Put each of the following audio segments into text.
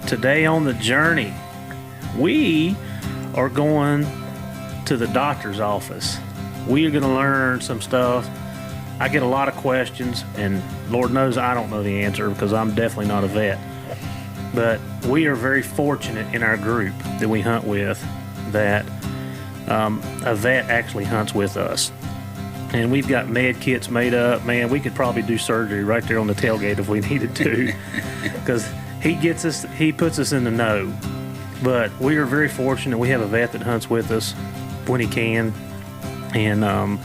Today on the journey, we are going to the doctor's office. We are going to learn some stuff. I get a lot of questions, and Lord knows I don't know the answer because I'm definitely not a vet. But we are very fortunate in our group that we hunt with that a vet actually hunts with us. And we've got med kits made up. Man, we could probably do surgery right there on the tailgate if we needed to, because he puts us in the know. But we are very fortunate. We have a vet that hunts with us when he can, and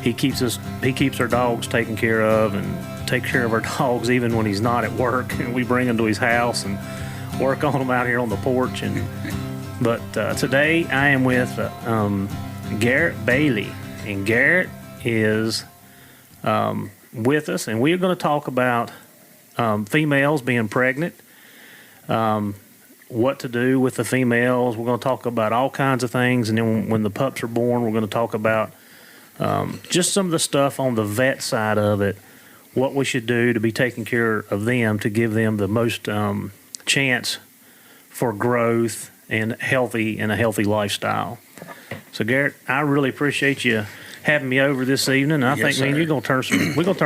he keeps our dogs taken care of and takes care of our dogs even when he's not at work. And we bring them to his house and work on them out here on the porch. But today I am with Garrett Bailey, and Garrett is with us, and we are going to talk about females being pregnant, what to do with the females. We're going to talk about all kinds of things, and then when the pups are born, we're going to talk about just some of the stuff on the vet side of it, what we should do to be taking care of them to give them the most chance for growth and a healthy lifestyle. So Garrett, I really appreciate you having me over this evening. I think, man, we're gonna turn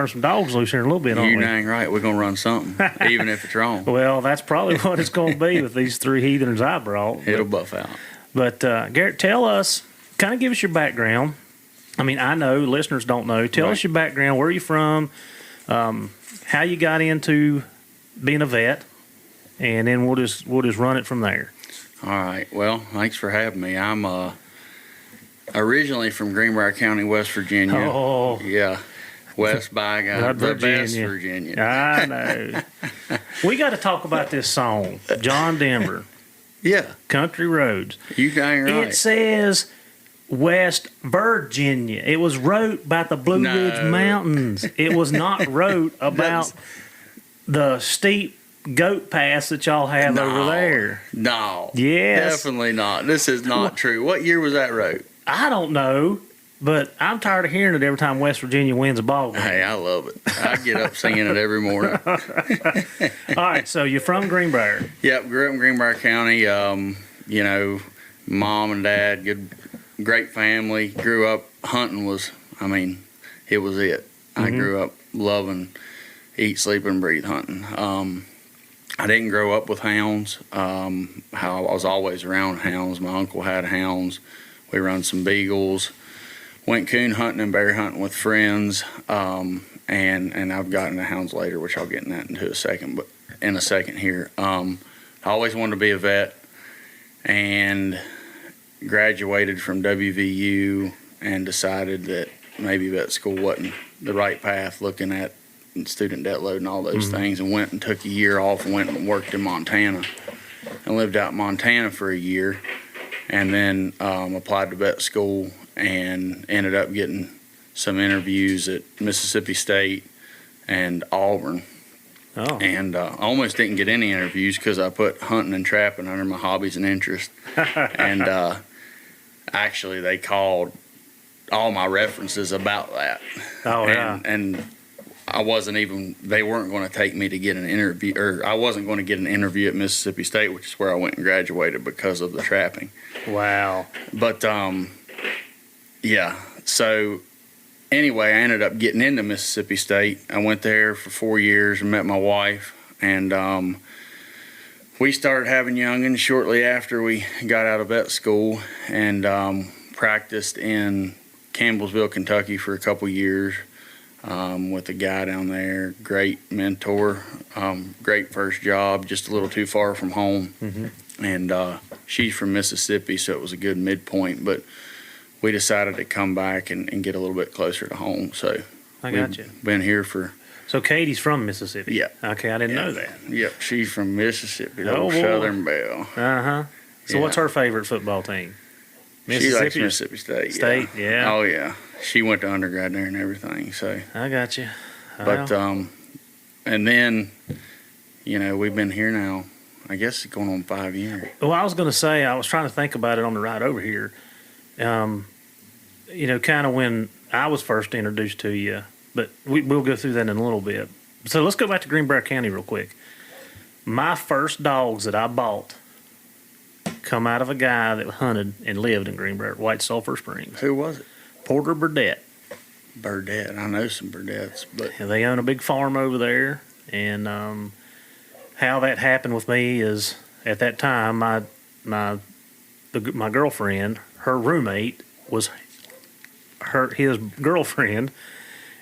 some dogs loose here in a little bit, aren't we? You dang right. We're gonna run something, even if it's wrong. Well, that's probably what it's gonna be with these three heathens I brought. It'll buff out. But Garrett, tell us, kind of give us your background. I mean, I know listeners don't know. Tell us your background. Where are you from? How you got into being a vet, and then we'll just run it from there. All right. Well, thanks for having me. I'm originally from Greenbrier County, West Virginia. Oh, yeah, West by the best Virginia. I know. We got to talk about this song, John Denver. Yeah, Country Roads. You dang right. It says West Virginia. It was wrote about the Blue Ridge Mountains. It was not wrote about the steep goat pass that y'all have over there. No. Yes. Definitely not. This is not true. What year was that wrote? I don't know, but I'm tired of hearing it every time West Virginia wins a ball game. Hey, I love it. I get up singing it every morning. All right, so you're from Greenbrier. Yep, grew up in Greenbrier County. Mom and dad, great family. Grew up hunting it was it. I grew up loving eat, sleep, and breathe hunting. I didn't grow up with hounds. I was always around hounds. My uncle had hounds. We run some beagles. Went coon hunting and bear hunting with friends. And I've gotten to hounds later, which I'll get in a second here. I always wanted to be a vet, and graduated from WVU and decided that maybe vet school wasn't the right path, looking at student debt load and all those things, and went and took a year off and went and worked in Montana and lived out in Montana for a year, and then applied to vet school and ended up getting some interviews at Mississippi State and Auburn. Oh. And I almost didn't get any interviews because I put hunting and trapping under my hobbies and interests. And actually they called all my references about that. Oh, yeah. And they weren't going to take me to get an interview, or I wasn't going to get an interview at Mississippi State, which is where I went and graduated because of the trapping. Wow. But, yeah. So anyway, I ended up getting into Mississippi State. I went there for 4 years and met my wife, and we started having youngins shortly after we got out of vet school, and practiced in Campbellsville, Kentucky for a couple years with a guy down there. Great mentor, great first job, just a little too far from home. And she's from Mississippi, so it was a good midpoint, but we decided to come back and get a little bit closer to home. So I got you. Been here for. So Katie's from Mississippi. Yeah. Okay, I didn't know that. Yep, she's from Mississippi. The old Southern Belle. So what's her favorite football team? She likes Mississippi State. State, yeah. Oh yeah, she went to undergrad there and everything. So I got you. But and then, we've been here now. I guess it's going on 5 years. Well, I was going to say, I was trying to think about it on the ride over here. Kind of when I was first introduced to you, but we'll go through that in a little bit. So let's go back to Greenbrier County real quick. My first dogs that I bought come out of a guy that hunted and lived in Greenbrier, White Sulphur Springs. Who was it? Porter Burdett. Burdett. I know some Burdett's, but And they own a big farm over there. And how that happened with me is at that time, my girlfriend, her roommate was his girlfriend,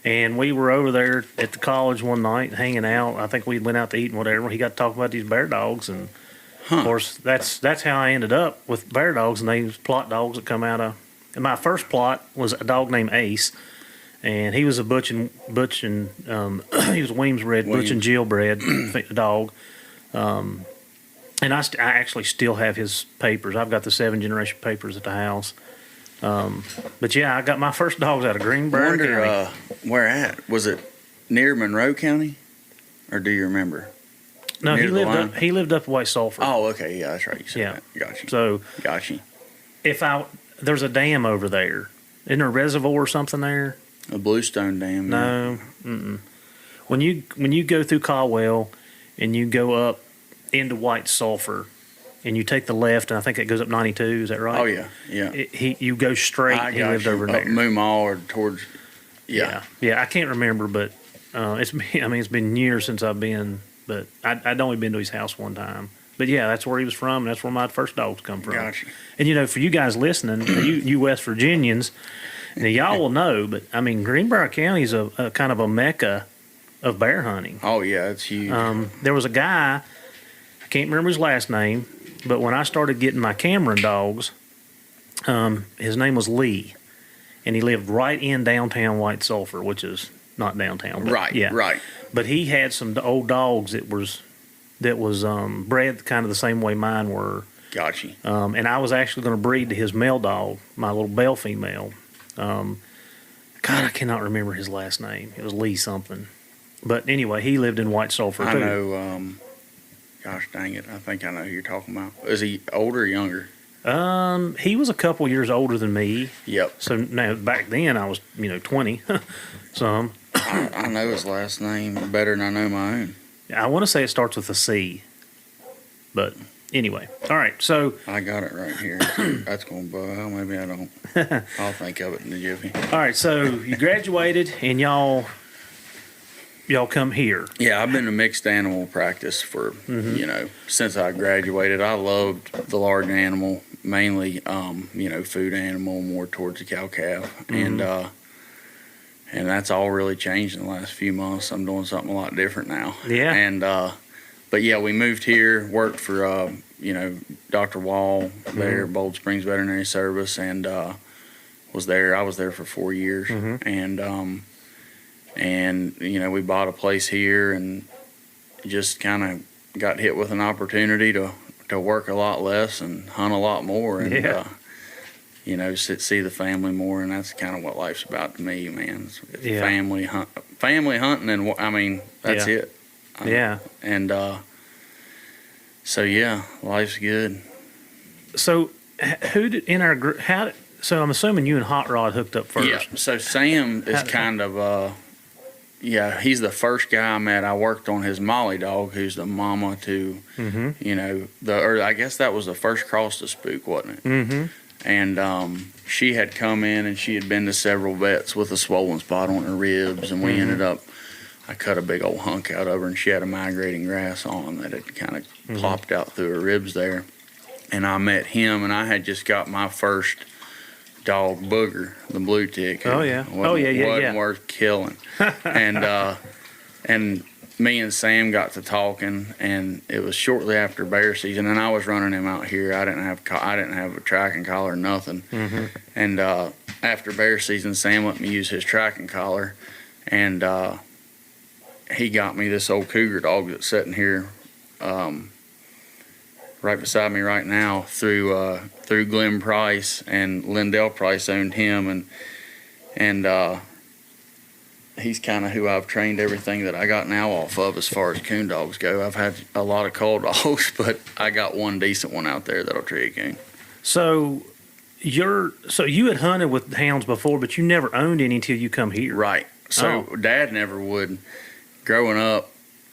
and we were over there at the college one night hanging out. I think we went out to eat and whatever. He got to talking about these bear dogs, and of course that's how I ended up with bear dogs, and they was plot dogs that come out of. And my first plot was a dog named Ace, and he was a Butch and he was Weems bred, Butch and Jill bred dog. And I actually still have his papers. I've got the 7th generation papers at the house. But yeah, I got my first dogs out of Greenbrier County. Where at? Was it near Monroe County? Or do you remember? No, he lived up White Sulphur. Oh, okay. Yeah, that's right. You said that. Got you. So got you. There's a dam over there. Isn't there a reservoir or something there? A Bluestone Dam. No. Mm-mm. When you go through Caldwell and you go up into White Sulphur and you take the left, and I think it goes up 92. Is that right? Oh yeah, yeah. You go straight. He lived over there. Up Moomaw or towards. Yeah. I can't remember, but it's been years since I've been. But I'd only been to his house one time. But yeah, that's where he was from, and that's where my first dogs come from. Gotcha. And for you guys listening, you West Virginians, y'all will know. But I mean, Greenbrier County is a kind of a mecca of bear hunting. Oh yeah, it's huge. There was a guy, I can't remember his last name, but when I started getting my Cameron dogs, his name was Lee, and he lived right in downtown White Sulphur, which is not downtown. But right. Yeah. Right. But he had some old dogs that was bred kind of the same way mine were. Gotcha. And I was actually going to breed to his male dog, my little bell female. God, I cannot remember his last name. It was Lee something. But anyway, he lived in White Sulphur too. I know. Gosh dang it! I think I know who you're talking about. Is he older or younger? He was a couple years older than me. Yep. So now back then I was 20. Some. I know his last name better than I know my own. I want to say it starts with a C. But anyway, all right. So I got it right here. That's going to bug. Maybe I don't. I'll think of it in the jiffy. All right. So you graduated and y'all come here. Yeah, I've been to mixed animal practice for since I graduated. I loved the large animal, mainly food animal, more towards the cow calf, and that's all really changed in the last few months. I'm doing something a lot different now. Yeah. And but yeah, we moved here, worked for Dr. Wall there at Bold Springs Veterinary Service, and I was there for 4 years, and we bought a place here and just kind of got hit with an opportunity to work a lot less and hunt a lot more, and see the family more, and that's kind of what life's about to me, man. It's family hunting, and that's it. And so yeah, life's good. So who did in our group? So I'm assuming you and Hot Rod hooked up first. Yeah. So Sam is kind of he's the first guy I met. I worked on his Molly dog, who's the mama to I guess that was the first cross to Spook, wasn't it? Mm-hmm. And she had come in and she had been to several vets with a swollen spot on her ribs, and we ended up, I cut a big old hunk out of her, and she had a migrating grass on that had kind of plopped out through her ribs there. And I met him, and I had just got my first dog, Booger, the blue tick. Wasn't worth killing. And me and Sam got to talking, and it was shortly after bear season, and I was running him out here. I didn't have a tracking collar, nothing. Mm-hmm. And after bear season, Sam let me use his tracking collar, and he got me this old cougar dog that's sitting here right beside me right now through Glenn Price, and Lindell Price owned him, and he's kind of who I've trained everything that I got now off of as far as coon dogs go. I've had a lot of cull dogs, but I got one decent one out there that'll treat a coon. So you had hunted with hounds before, but you never owned any until you come here. Right. So Dad never would. Growing up,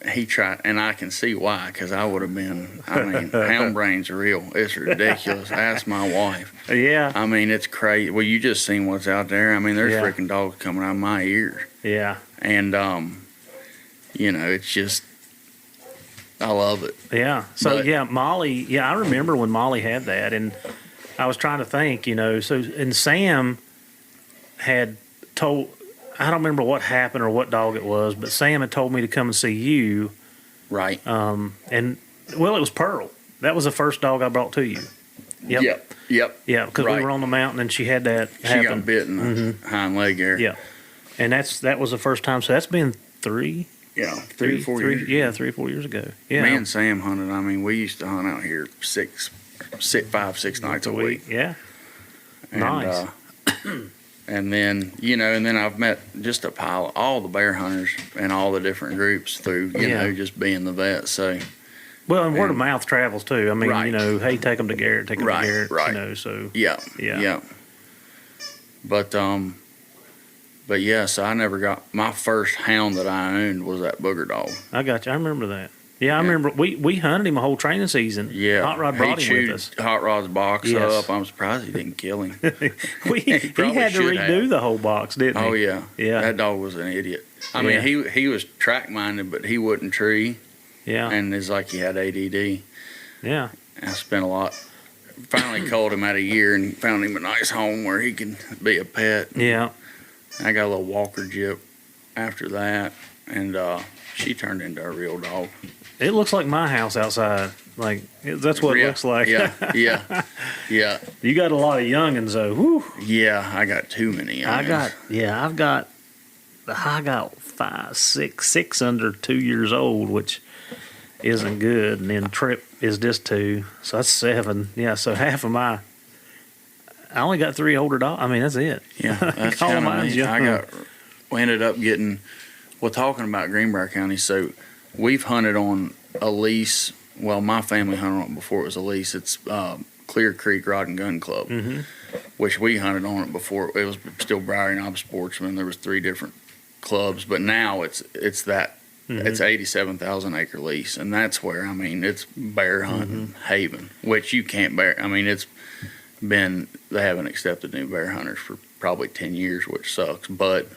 he tried, and I can see why, because I would have been. I mean, hound brain's real. It's ridiculous. Ask my wife. Yeah. I mean, it's crazy. Well, you just seen what's out there. I mean, there's freaking dogs coming out of my ears. Yeah. And you know, it's just, I love it. Yeah. So But- yeah, Molly. Yeah, I remember when Molly had that, and I was trying to think. You know, so and Sam had told. I don't remember what happened or what dog it was, but Sam had told me to come and see you. Right. And well, it was Pearl. That was the first dog I brought to you. Yep. Yep. Yeah, because we Right. were on the mountain and she had that She happen. got bit in the hind leg area. Yeah, and that was the first time. So that's been three Yeah. 3 or 4 years. Yeah, 3 or 4 years ago. Yeah, Me and Sam hunted. I mean, we used to hunt out here 5, 6 nights a week. Yeah, And, nice. And then, you know, and then I've met just a pile of all the bear hunters and all the different groups through, you know, just being the vet. So, well, and word of and- mouth travels too. I mean, Right. you know, hey, take them to Garrett, take them Right, to Garrett. right. You know, so yeah. Yeah. But yeah, so I never got, my first hound that I owned was that booger dog. I got you. I remember that. Yeah, I remember we hunted him a whole training season. Yeah. Hot Rod brought he him chewed with us. Hot Rod's box Yes. up. I'm surprised he didn't kill him. He probably had to should redo have. the whole box, didn't he? Oh yeah. Yeah. That dog was an idiot. I Yeah. mean, he was track minded, but he wouldn't tree, Yeah, and it's like he had ADD. yeah. I spent a lot. Finally called him at a year and found him a nice home where he can be a pet. Yeah. I got a little walker jip after that, and she turned into a real dog. It looks like my house outside. Like that's what it Yeah, looks like. Yeah. You got a lot of youngins though. Whew. Yeah, I got too many. I've got 5, 6 under 2 years old, which isn't good. And then Trip is just 2, so that's 7. Yeah, so half of I only got 3 older dogs. I mean, that's it. Yeah, that's All kind of mine's neat. young. We ended up getting, well, talking about Greenbrier County, so we've hunted on a lease. Well, my family hunted on it before it was a lease. It's Clear Creek Rod and Gun Club, which we hunted on it before. It was still Briar and Ob Sportsman. There was 3 different clubs, but now it's that. It's 87,000 acre lease, and that's where, I mean, it's bear hunting haven, which you can't bear. I mean, it's been, they haven't accepted new bear hunters for probably 10 years, which sucks, but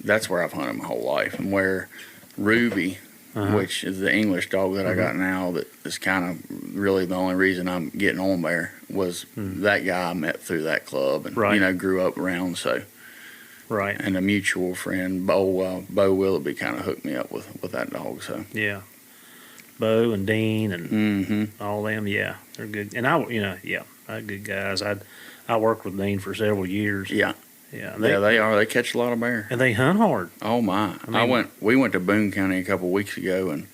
that's where I've hunted my whole life, and where Ruby, which is the English dog that I got now, that is kind of really the only reason I'm getting on bear, was that guy I met through that club, and Right. you know, grew up around. So, Right. and a mutual friend, Bo Willoughby, kind of hooked me up with that dog. So, Yeah. Bo and Dean and hmm all them. Yeah, they're good. And they're good guys. I worked with Dean for several years. yeah, Yeah. they are. They catch a lot of bear. And they hunt hard. Oh my! I mean- We went to Boone County a couple weeks ago, and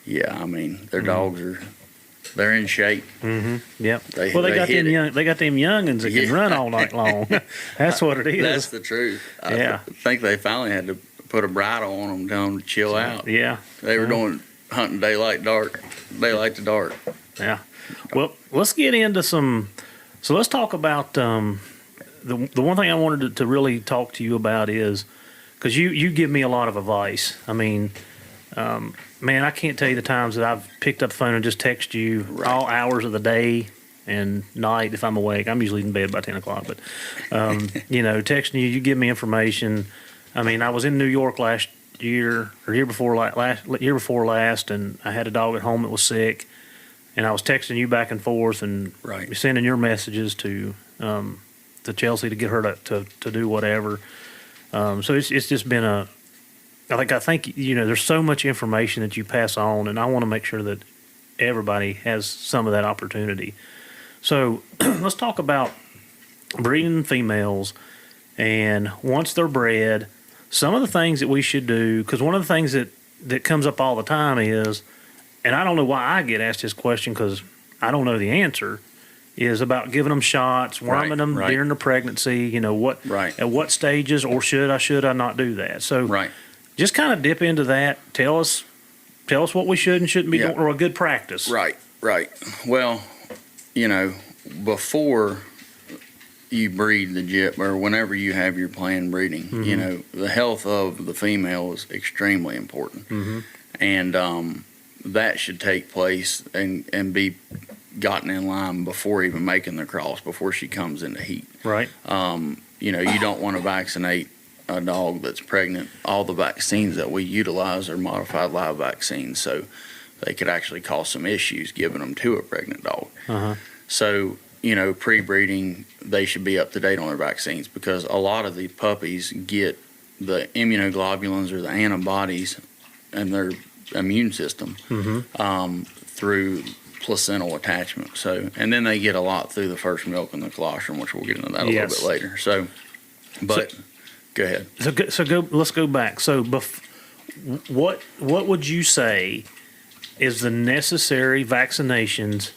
yeah, I mean, their dogs they're in shape. Yep. They Well, they got hit them it. young. They got them youngins that can Yeah. run all night long. That's what it is. That's the truth. Yeah. I think they finally had to put a bridle on them, tell them to chill out. Yeah. They were doing hunting daylight to dark. Yeah. Well, let's get into some. So let's talk about the one thing I wanted to really talk to you about is because you give me a lot of advice. I mean, man, I can't tell you the times that I've picked up the phone and just text you all hours of the day and night if I'm awake. I'm usually in bed by 10 o'clock, but you know, texting you give me information. I mean, I was in New York last year or year before last, and I had a dog at home that was sick, and I was texting you back and forth and Right. sending your messages to Chelsea to get her to do whatever. So it's just been I think you know there's so much information that you pass on, and I want to make sure that everybody has some of that opportunity. So let's talk about breeding females, and once they're bred, some of the things that we should do, because one of the things that comes up all the time is, and I don't know why I get asked this question because I don't know the answer, is about giving them shots, worming them right. during the pregnancy. You know at what stages, or should I not do that? So Right. just kind of dip into that. Tell us what we should and shouldn't be Yeah. doing, or a good practice. Right. Well, you know, before you breed the jip, or whenever you have your planned breeding, you know, the health of the female is extremely important. And that should take place and be gotten in line before even making the cross, before she comes into heat. Right. You know, you don't want to vaccinate a dog that's pregnant. All the vaccines that we utilize are modified live vaccines, so they could actually cause some issues giving them to a pregnant dog. So, you know, pre-breeding, they should be up to date on their vaccines, because a lot of the puppies get the immunoglobulins or the antibodies in their immune system through placental attachment. So, and then they get a lot through the first milk and the colostrum, which we'll get into that a little bit later. So, but go ahead. Let's go back. So, what would you say is the necessary vaccinations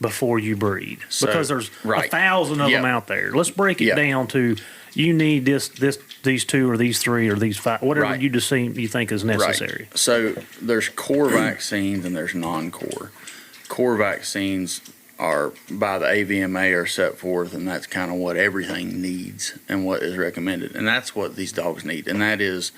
before you breed? Because there's 1,000 of them out there. Let's break it down to, you need these 2 or these 3 or these 5, whatever you think is necessary. So there's core vaccines and there's non-core. Core vaccines are by the AVMA are set forth, and that's kind of what everything needs and what is recommended, and that's what these dogs need, and that is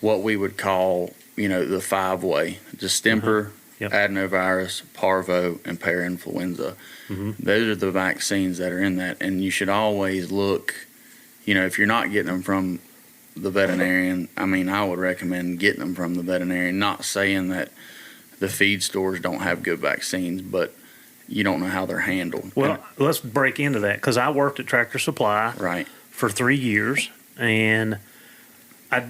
what we would call, you know, the 5-way: distemper, adenovirus, parvo, and parainfluenza. Those are the vaccines that are in that, and you should always look, you know, if you're not getting them from the veterinarian, I mean, I would recommend getting them from the veterinarian. Not saying that the feed stores don't have good vaccines, but you don't know how they're handled. Well, let's break into that, because I worked at Tractor Supply for 3 years, and I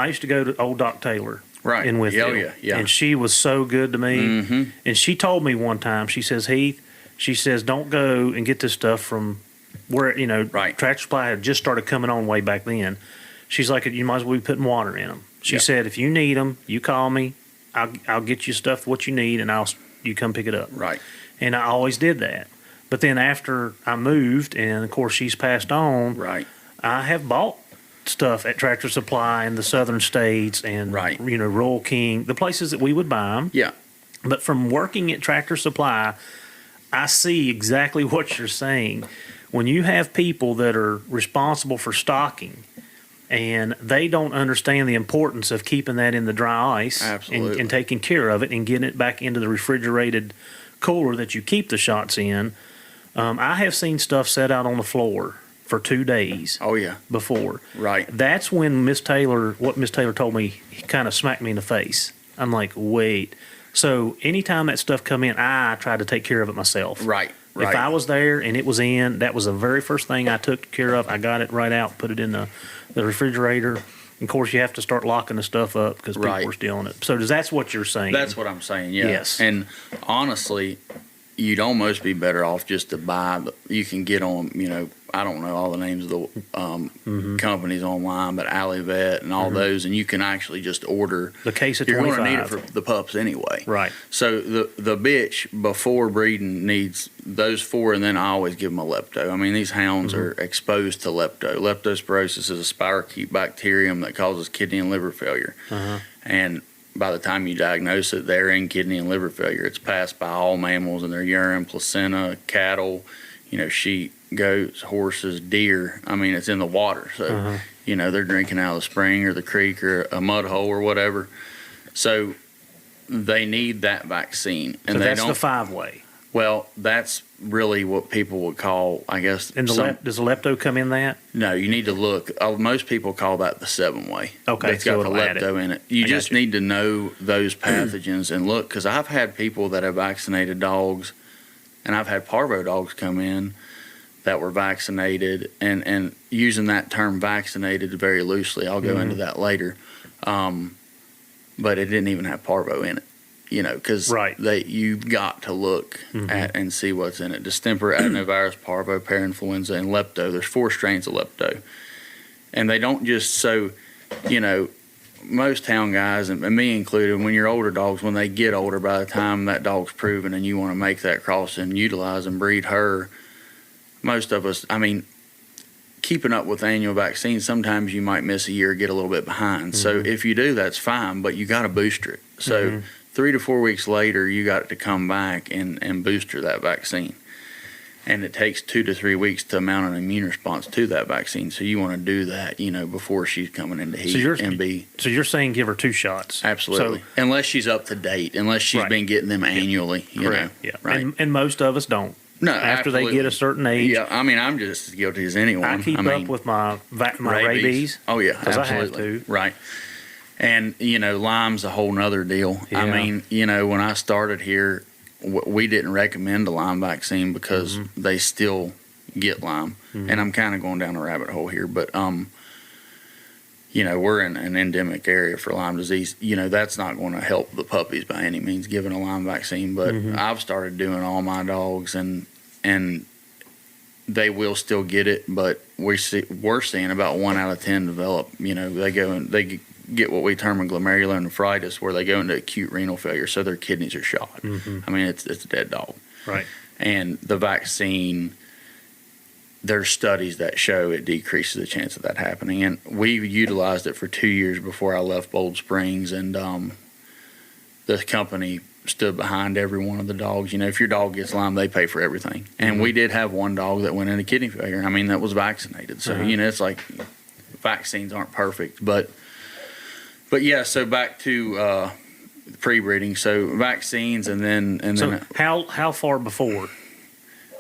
used to go to old Doc Taylor in Whitfield, and she was so good to me. And she told me one time, she says, Heath, she says, don't go and get this stuff from where, you know, Tractor Supply had just started coming on way back then. She's like, you might as well be putting water in them. She said, if you need them, you call me. I'll get you stuff what you need, and you come pick it up. And I always did that. But then after I moved, and of course she's passed on, I have bought stuff at Tractor Supply in the southern states, and you know, Royal King, the places that we would buy them. But from working at Tractor Supply, I see exactly what you're saying. When you have people that are responsible for stocking, and they don't understand the importance of keeping that in the dry ice and taking care of it and getting it back into the refrigerated cooler that you keep the shots in. I have seen stuff set out on the floor for 2 days. Before. That's when what Miss Taylor told me, kind of smacked me in the face. I'm like, wait. So anytime that stuff come in, I try to take care of it myself. If I was there and it was in, that was the very first thing I took care of. I got it right out, put it in the refrigerator. Of course, you have to start locking the stuff up because people were stealing it. So that's what you're saying? That's what I'm saying, yes. And honestly, you'd almost be better off just to buy. You can get on, you know, I don't know all the names of the companies online, but Alley Vet and all those, and you can actually just order the case of 25. You're going to need it for the pups anyway. So the bitch before breeding needs those 4, and then I always give them a lepto. I mean, these hounds are exposed to lepto. Leptospirosis is a spirochete bacterium that causes kidney and liver failure. And by the time you diagnose it, they're in kidney and liver failure. It's passed by all mammals in their urine, placenta, cattle, you know, sheep, goats, horses, deer. I mean, it's in the water. So, you know, they're drinking out of the spring or the creek or a mud hole or whatever. So they need that vaccine. And so that's the 5-way. Well, that's really what people would call, I guess. And does the lepto come in that? No, you need to look. Most people call that the 7-way. Okay, it's got the lepto in it. You just need to know those pathogens and look, because I've had people that have vaccinated dogs, and I've had parvo dogs come in that were vaccinated, and using that term vaccinated very loosely. I'll go into that later. But it didn't even have parvo in it. You know, because you've got to look at and see what's in it. Distemper, adenovirus, parvo, parainfluenza, and lepto. There's 4 strains of lepto. And they don't just, you know, most hound guys, and me included, when you're older dogs, when they get older, by the time that dog's proven and you want to make that cross and utilize and breed her, most of us, I mean, keeping up with annual vaccines, sometimes you might miss a year, get a little bit behind. So if you do, that's fine, but you got to booster it. So 3 to 4 weeks later, you got to come back and booster that vaccine. And it takes 2 to 3 weeks to mount an immune response to that vaccine. So you want to do that, before she's coming into heat and be. So you're saying give her 2 shots? Absolutely. So, unless she's up to date, unless she's been getting them annually, correct. Yeah. Right. And most of us don't. No, after absolutely. they get a certain age. Yeah, I mean, I'm just as guilty as anyone. I keep up with my rabies. Oh, yeah, because I have absolutely. to. Right. And, Lyme's a whole nother deal. Yeah. I mean, when I started here, we didn't recommend a Lyme vaccine because they still get Lyme. And I'm kind of going down a rabbit hole here, but, we're in an endemic area for Lyme disease. That's not going to help the puppies by any means, giving a Lyme vaccine. But I've started doing all my dogs, and they will still get it. But we're seeing about 1 out of 10 develop. They go and they get what we term a glomerulonephritis, where they go into acute renal failure, so their kidneys are shot. I mean, it's a dead dog. Right. And the vaccine, there's studies that show it decreases the chance of that happening. And we utilized it for 2 years before I left Bold Springs, and the company stood behind every one of the dogs. If your dog gets Lyme, they pay for everything. And we did have one dog that went into kidney failure. I mean, that was vaccinated. So, it's like vaccines aren't perfect. But yeah, so back to pre-breeding. So vaccines, and then So how far before?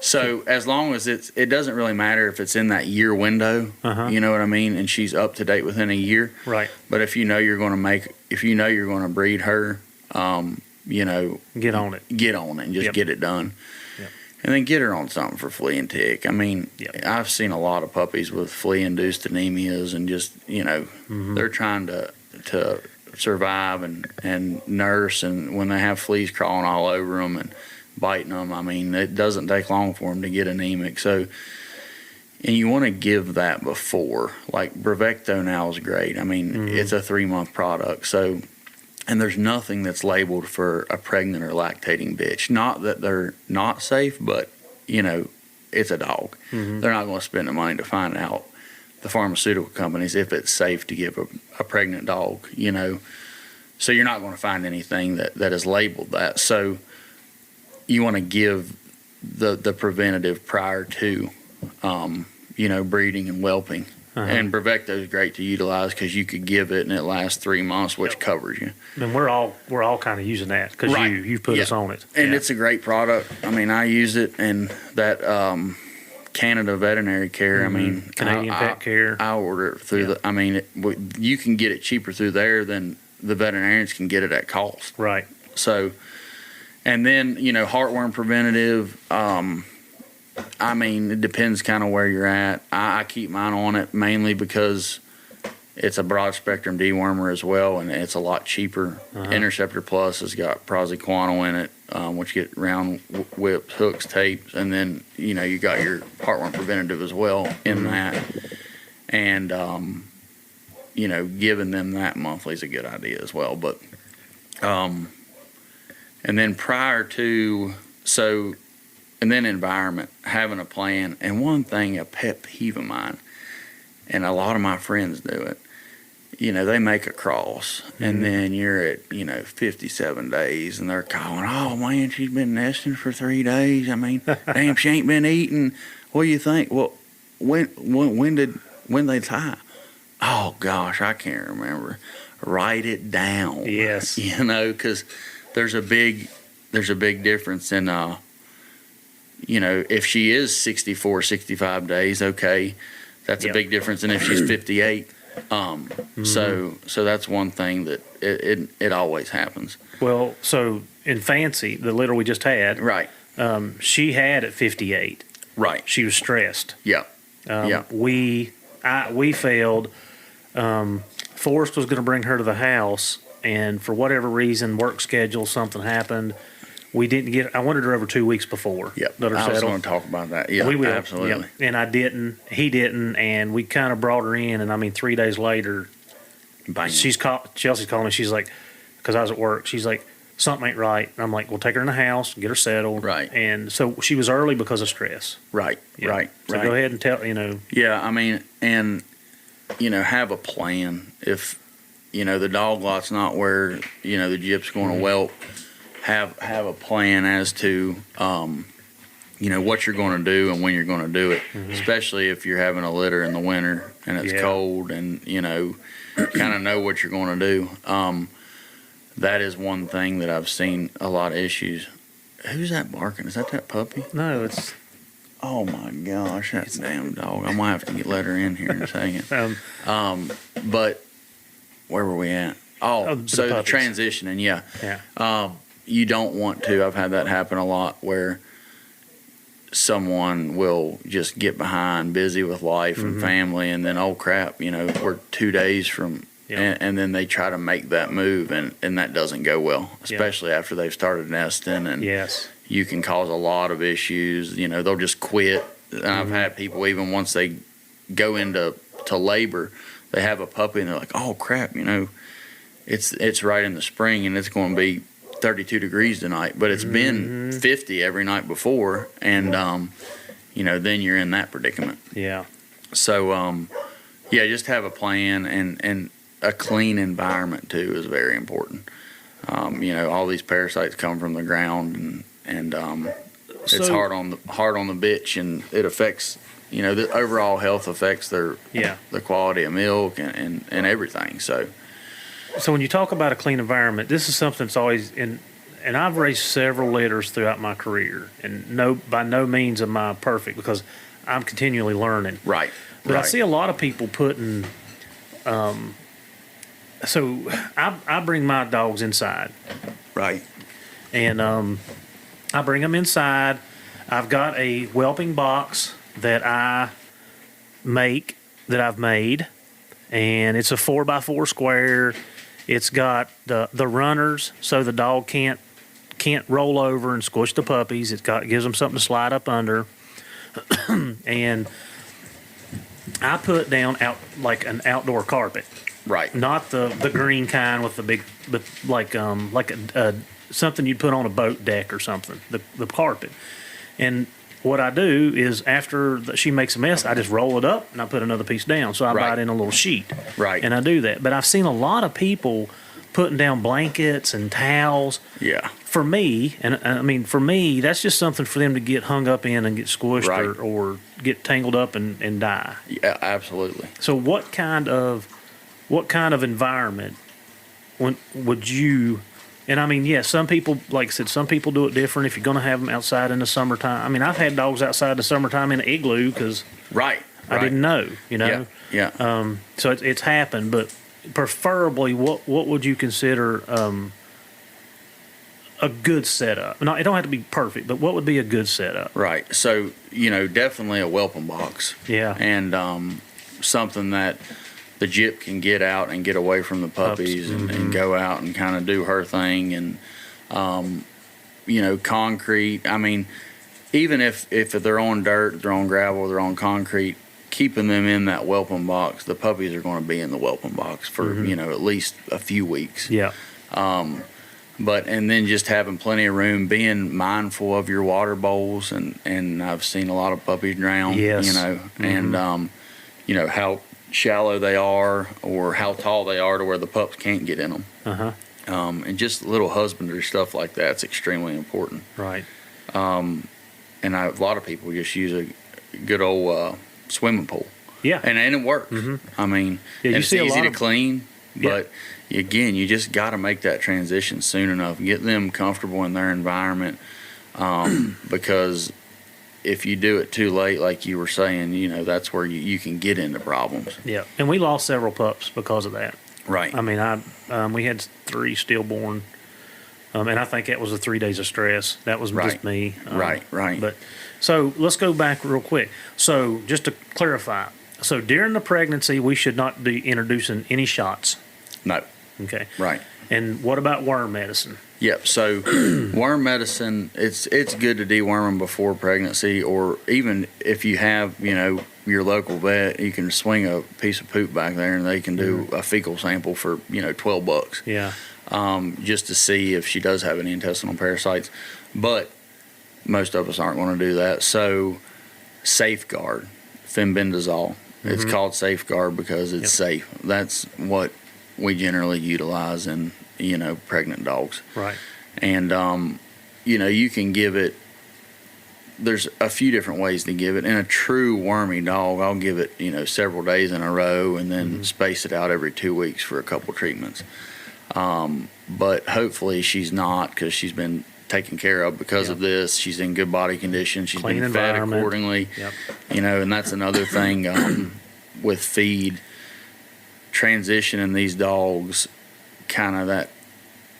So as long as it doesn't really matter if it's in that year window, you know what I mean, and she's up to date within a year. Right. But if you're going to breed her, get on it. Get on it and just get it done. Yep. And then get her on something for flea and tick. I mean, I've seen a lot of puppies with flea-induced anemias, and just they're trying to survive and nurse, and when they have fleas crawling all over them and biting them, I mean, it doesn't take long for them to get anemic. So, and you want to give that before. Like Bravecto now is great. I mean, it's a 3-month product. So, and there's nothing that's labeled for a pregnant or lactating bitch. Not that they're not safe, but it's a dog. They're not going to spend the money to find out, the pharmaceutical companies, if it's safe to give a pregnant dog. So you're not going to find anything that is labeled that. So you want to give the preventative prior to, breeding and whelping. And Bravecto is great to utilize because you could give it and it lasts 3 months, which covers you. And we're all kind of using that because you put us on it. And it's a great product. I mean, I use it, and that Canada Veterinary Care. I mean, Canadian Pet Care. I order it through the. I mean, you can get it cheaper through there than the veterinarians can get it at cost. Right. So, and then heartworm preventative. I mean, it depends kind of where you're at. I keep mine on it mainly because it's a broad spectrum dewormer as well, and it's a lot cheaper. Interceptor Plus has got praziquantel in it, which get round whips, hooks, tapes, and then you got your heartworm preventative as well in that. And giving them that monthly is a good idea as well. But and then prior to and then environment, having a plan. And one thing, a pet peeve of mine, and a lot of my friends do it, they make a cross, and then you're at, 57 days, and they're calling, oh, man, she's been nesting for 3 days. I mean, damn, she ain't been eating. What do you think? Well, when they tie? Oh, gosh, I can't remember. Write it down. Yes. Because there's a big difference in, if she is 64, 65 days, okay, that's a big difference than if she's 58. So that's one thing that it always happens. Well, so in Fancy, the litter we just had, Right. She had at 58. Right. She was stressed. Yeah. We failed. Forrest was going to bring her to the house, and for whatever reason, work schedule, something happened. We didn't get. I wanted her over 2 weeks before. Yep. Let her I was settle. going to talk about that. Yeah, we will. absolutely. Yep. And I didn't. He didn't. And we kind of brought her in. And I mean, 3 days later, Bang. Chelsea's calling me. She's like, because I was at work. She's like, something ain't right. And I'm like, we'll take her in the house, get her settled. Right. And so she was early because of stress. Right. Yeah. Right. So right. go ahead and tell. Yeah, I mean, and have a plan. If the dog lot's not where the gyp's going to whelp, have a plan as to what you're going to do and when you're going to do it, especially if you're having a litter in the winter and it's cold and, kind of know what you're going to do. That is one thing that I've seen a lot of issues. Who's that barking? Is that puppy? No, it's... Oh, my gosh, that damn dog. I'm going to have to let her in here in a second. But where were we at? Oh, so the transitioning, yeah. You don't want to. I've had that happen a lot where someone will just get behind, busy with life and family, and then, oh, crap, we're 2 days from... And then they try to make that move, and that doesn't go well, especially after they've started nesting. And you can cause a lot of issues. They'll just quit. And I've had people, even once they go into labor, they have a puppy, and they're like, oh, crap, it's right in the spring, and it's going to be 32 degrees tonight. But it's been 50 every night before, and, then you're in that predicament. Yeah. So, just have a plan, and a clean environment too is very important. All these parasites come from the ground, and it's hard on the bitch, and it affects the overall health affects the quality of milk and everything. So when you talk about a clean environment, this is something that's always in. And I've raised several litters throughout my career, and by no means am I perfect because I'm continually learning. Right. But I see a lot of people putting. So I bring my dogs inside. Right. And I bring them inside. I've got a whelping box that I've made, and it's a 4x4 square. It's got the runners so the dog can't roll over and squish the puppies. Gives them something to slide up under. And I put down like an outdoor carpet. Right. Not the green kind with the big, but like something you'd put on a boat deck or something. The carpet. And what I do is after she makes a mess, I just roll it up and I put another piece down. So I buy it in a little sheet. Right. And I do that. But I've seen a lot of people putting down blankets and towels. Yeah. For me, for me, that's just something for them to get hung up in and get squished or get tangled up and die. Yeah, absolutely. So what kind of environment would you? And some people, like I said, some people do it different. If you're going to have them outside in the summertime, I've had dogs outside in the summertime in an igloo because I didn't know, Yeah. So it's happened, but preferably, what would you consider a good setup? No, it don't have to be perfect, but what would be a good setup? Right. So definitely a whelping box. Yeah. And something that the Gyp can get out and get away from the puppies and go out and kind of do her thing. And, concrete. Even if they're on dirt, they're on gravel, they're on concrete, keeping them in that whelping box, the puppies are going to be in the whelping box for, at least a few weeks. Yeah. And then just having plenty of room, being mindful of your water bowls. And I've seen a lot of puppies drown, and, how shallow they are or how tall they are to where the pups can't get in them. And just little husbandry stuff like that's extremely important. Right. And a lot of people just use a good old swimming pool. Yeah. And it works. And it's easy to clean, but again, you just got to make that transition soon enough. Get them comfortable in their environment, because if you do it too late, like you were saying, that's where you can get into problems. Yeah, and we lost several pups because of that. Right. We had 3 stillborn, and I think that was the 3 days of stress. That was just me. Right. But so let's go back real quick. So just to clarify, so during the pregnancy, we should not be introducing any shots. No. Okay. Right. And what about worm medicine? Yep. So worm medicine, it's good to deworm them before pregnancy, or even if you have, your local vet, you can swing a piece of poop back there and they can do a fecal sample for, $12. Yeah. Just to see if she does have any intestinal parasites. But most of us aren't going to do that. So Safeguard, fenbendazole. It's called Safeguard because it's safe. That's what we generally utilize in, pregnant dogs. Right. And, you can give it there's a few different ways to give it. In a true wormy dog, I'll give it, several days in a row and then space it out every 2 weeks for a couple treatments. But hopefully she's not, because she's been taken care of because of this. She's in good body condition. She's Clean been fed environment. accordingly. Yep. And that's another thing with feed. Transitioning these dogs, kind of that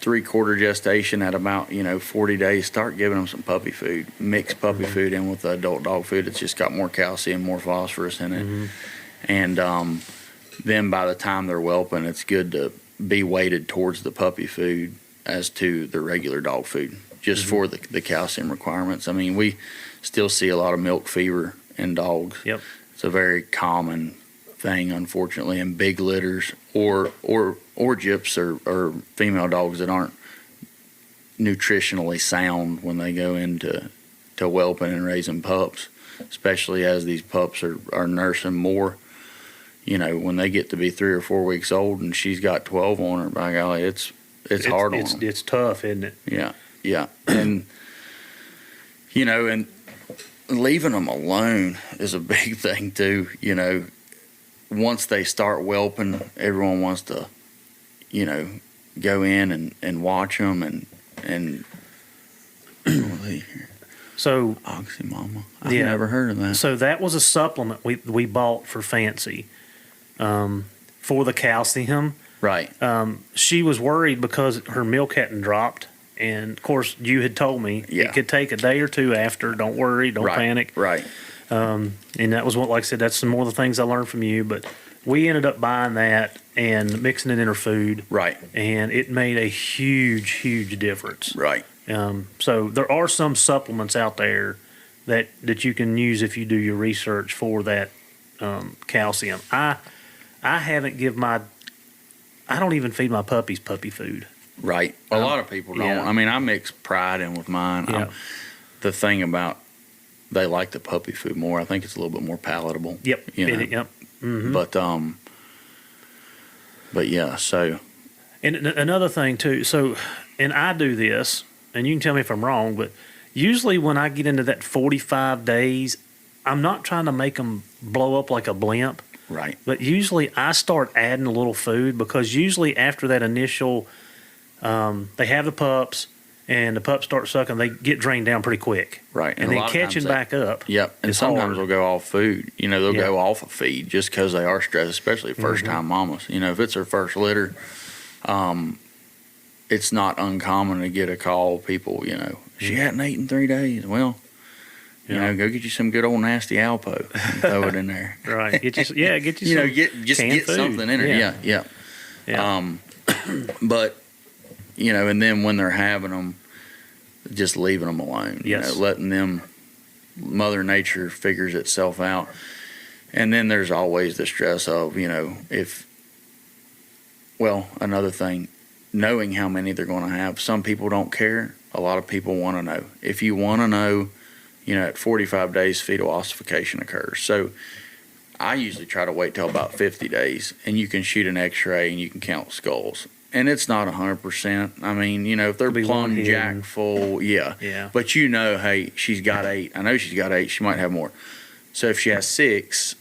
3/4 gestation at about 40 days, start giving them some puppy food. Mix puppy food in with the adult dog food. It's just got more calcium, more phosphorus in it. And then by the time they're whelping, it's good to be weighted towards the puppy food as to the regular dog food, just for the calcium requirements. I mean, we still see a lot of milk fever in dogs. Yep. It's a very common thing, unfortunately, in big litters or gyps or female dogs that aren't nutritionally sound when they go into whelping and raising pups, especially as these pups are nursing more. When they get to be 3 or 4 weeks old and she's got 12 on her, by golly, it's hard on them. It's tough, isn't it? Yeah. And, and leaving them alone is a big thing too. Once they start whelping, everyone wants to, go in and watch them and So Oxymama. I've never heard of that. So that was a supplement we bought for Fancy, for the calcium. Right. She was worried because her milk hadn't dropped, and of course you had told me it could take a day or two after. Don't worry, don't panic. Right. And that was what, like I said, that's some more of the things I learned from you. But we ended up buying that and mixing it in her food. Right. And it made a huge, huge difference. Right. So there are some supplements out there that you can use if you do your research for that calcium. I haven't I don't even feed my puppies puppy food. Right. A lot of people don't. Yeah. I mean, I mix Pride in with mine. Yeah. The thing about they like the puppy food more. I think it's a little bit more palatable. Yep. Yep. Mm-hmm. But yeah. So. And another thing too. So, and I do this, and you can tell me if I'm wrong, but usually when I get into that 45 days, I'm not trying to make them blow up like a blimp. Right. But usually I start adding a little food, because usually after that initial, they have the pups and the pups start sucking, they get drained down pretty quick. Right. And then catching back up. Yep. And sometimes hard. they'll go off food. They'll go off of feed just because they are stressed, especially first time mamas. If it's their first litter, it's not uncommon to get a call. People, she hadn't eaten 3 days. Well, go get you some good old nasty Alpo and throw it in there. Right. Get you some get food. something in there. Yeah. But and then when they're having them, just leaving them alone. Yes. Letting them, Mother Nature figures itself out. And then there's always the stress of another thing, knowing how many they're going to have. Some people don't care. A lot of people want to know. If you want to know, at 45 days, fetal ossification occurs. So I usually try to wait till about 50 days, and you can shoot an x-ray and you can count skulls. And it's not 100%. I mean, if they're plumb jack full, yeah. But hey, she's got 8. I know she's got 8. She might have more. So if she has 6,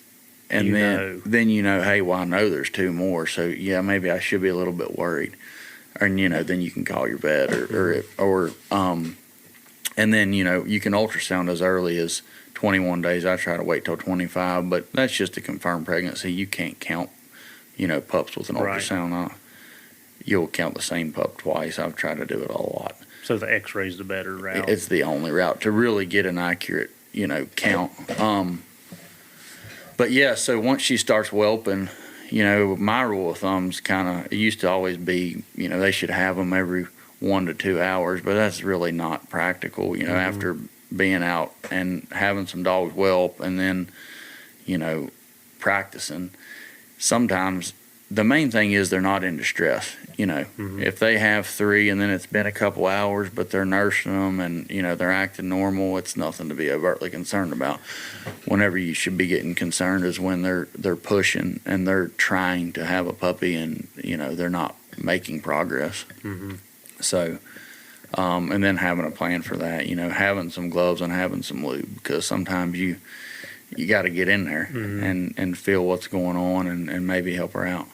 and then hey, well, I know there's 2 more. So yeah, maybe I should be a little bit worried. And then you can call your vet or and then you can ultrasound as early as 21 days. I try to wait till 25, but that's just a confirmed pregnancy. You can't count pups with an ultrasound. You'll count the same pup twice. I've tried to do it a lot. So the x-ray's the better route. It's the only route to really get an accurate count. But yeah, so once she starts whelping, my rule of thumb's it used to always be, they should have them every 1 to 2 hours, but that's really not practical, after being out and having some dogs whelp and then, practicing. Sometimes the main thing is they're not in distress. If they have 3 and then it's been a couple hours, but they're nursing them and, they're acting normal, it's nothing to be overtly concerned about. Whenever you should be getting concerned is when they're pushing and they're trying to have a puppy and, they're not making progress. So, And then having a plan for that, having some gloves and having some lube, because sometimes you got to get in there and feel what's going on and maybe help her out.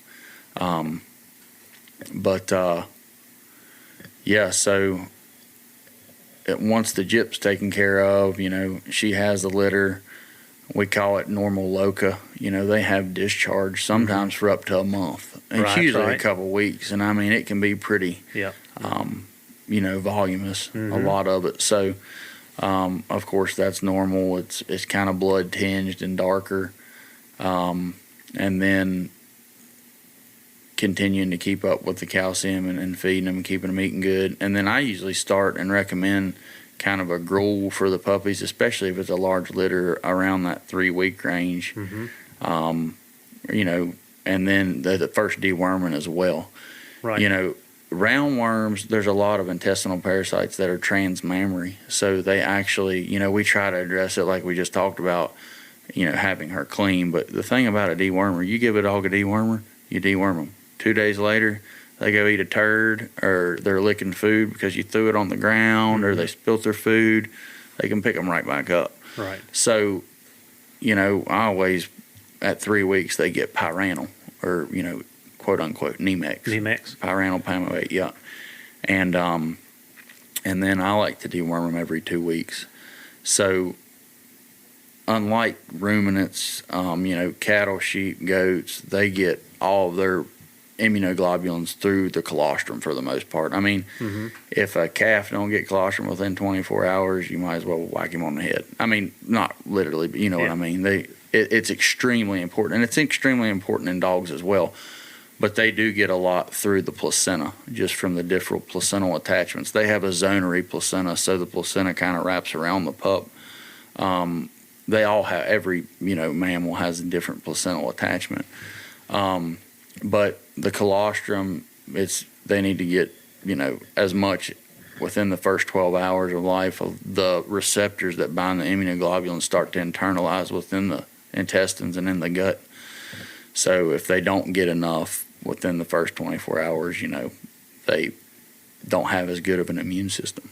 So once the gyp's taken care of, she has the litter. We call it normal loca. They have discharge sometimes for up to a month. It's usually a couple weeks, and it can be pretty, voluminous, a lot of it. So, of course, that's normal. It's kind of blood tinged and darker, and then continuing to keep up with the calcium and feeding them and keeping them eating good. And then I usually start and recommend kind of a gruel for the puppies, especially if it's a large litter, around that 3-week range. And then the first deworming as well. Right. Roundworms, there's a lot of intestinal parasites that are transmammary. So they actually, we try to address it like we just talked about, having her clean. But the thing about a dewormer, you give a dog a dewormer, you deworm them. 2 days later, they go eat a turd, or they're licking food because you threw it on the ground, or they spilt their food. They can pick them right back up. Right. So, I always, at 3 weeks, they get pyrantel, or, quote unquote, Nemex. Pyrantel pamoate, yeah. And then I like to deworm them every 2 weeks. So, unlike ruminants, cattle, sheep, goats, they get all of their immunoglobulins through the colostrum for the most part. If a calf don't get colostrum within 24 hours, you might as well whack him on the head. Not literally, but you know what I mean. It's extremely important, and it's extremely important in dogs as well. But they do get a lot through the placenta, just from the different placental attachments. They have a zonary placenta, so the placenta kind of wraps around the pup. They all have, every mammal has a different placental attachment. But the colostrum, they need to get, as much within the first 12 hours of life of the receptors that bind the immunoglobulins start to internalize within the intestines and in the gut. So if they don't get enough within the first 24 hours, they don't have as good of an immune system.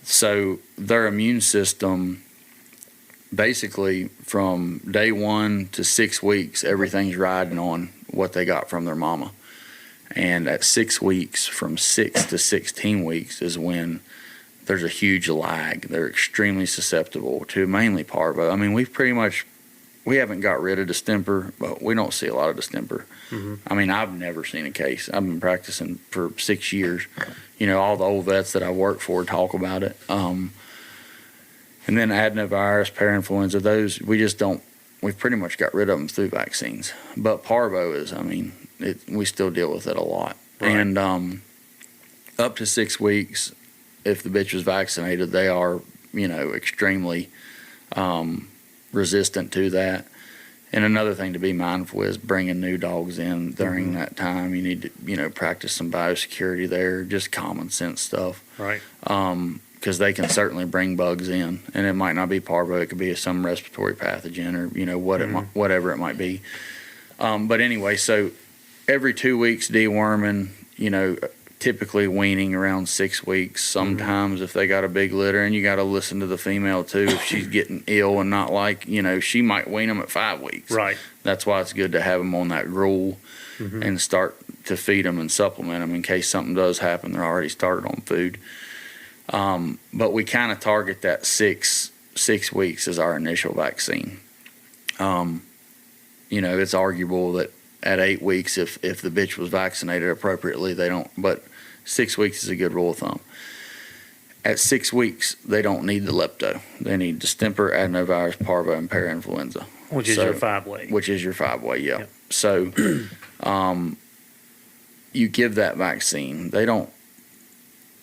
So their immune system, basically from day 1 to 6 weeks, everything's riding on what they got from their mama. And at 6 weeks, from 6 to 16 weeks, is when there's a huge lag. They're extremely susceptible to mainly parvo. We haven't got rid of distemper, but we don't see a lot of distemper. I've never seen a case. I've been practicing for 6 years. All the old vets that I work for talk about it. And then adenovirus, parainfluenza, those, we've pretty much got rid of them through vaccines. But parvo is, we still deal with it a lot. Right. And up to 6 weeks, if the bitch was vaccinated, they are, extremely resistant to that. And another thing to be mindful is bringing new dogs in during that time. You need to, practice some biosecurity there, just common sense stuff. Right. Because they can certainly bring bugs in, and it might not be parvo. It could be some respiratory pathogen, or whatever it might be. But anyway, so every 2 weeks deworming, typically weaning around 6 weeks. Sometimes if they got a big litter, and you got to listen to the female too, if she's getting ill and not she might wean them at 5 weeks. Right. That's why it's good to have them on that gruel and start to feed them and supplement them in case something does happen. They're already started on food. But we kind of target that 6 weeks as our initial vaccine. It's arguable that at 8 weeks, if the bitch was vaccinated appropriately, they don't, but 6 weeks is a good rule of thumb. At 6 weeks, they don't need the lepto. They need distemper, adenovirus, parvo, and parainfluenza. Which is your 5-way. Which is your 5-way, yeah. Yep. So you give that vaccine. They don't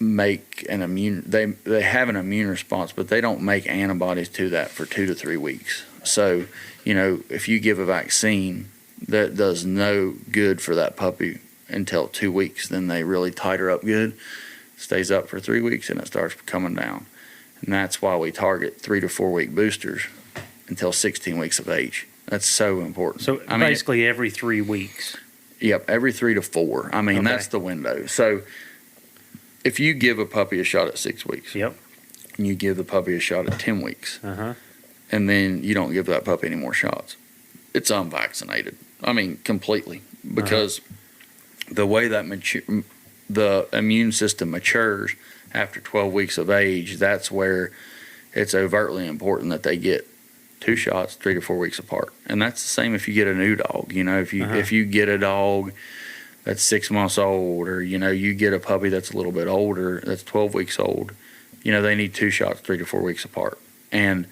make an immune, they have an immune response, but they don't make antibodies to that for 2 to 3 weeks. So, if you give a vaccine that does no good for that puppy until 2 weeks, then they really titer her up good, stays up for 3 weeks, and it starts coming down. And that's why we target 3 to 4 week boosters until 16 weeks of age. That's so important. So basically every 3 weeks. Yep, every 3 to 4. Okay. That's the window. So if you give a puppy a shot at 6 weeks, Yep. and you give the puppy a shot at 10 weeks, Uh-huh. and then you don't give that puppy any more shots, it's unvaccinated. I mean, completely. Because the way that the immune system matures after 12 weeks of age, that's where it's overtly important that they get 2 shots 3 to 4 weeks apart. And that's the same if you get a new dog. You know, if you get a dog that's 6 months old, or, you know, you get a puppy that's a little bit older, that's 12 weeks old, you know, they need 2 shots 3 to 4 weeks apart. And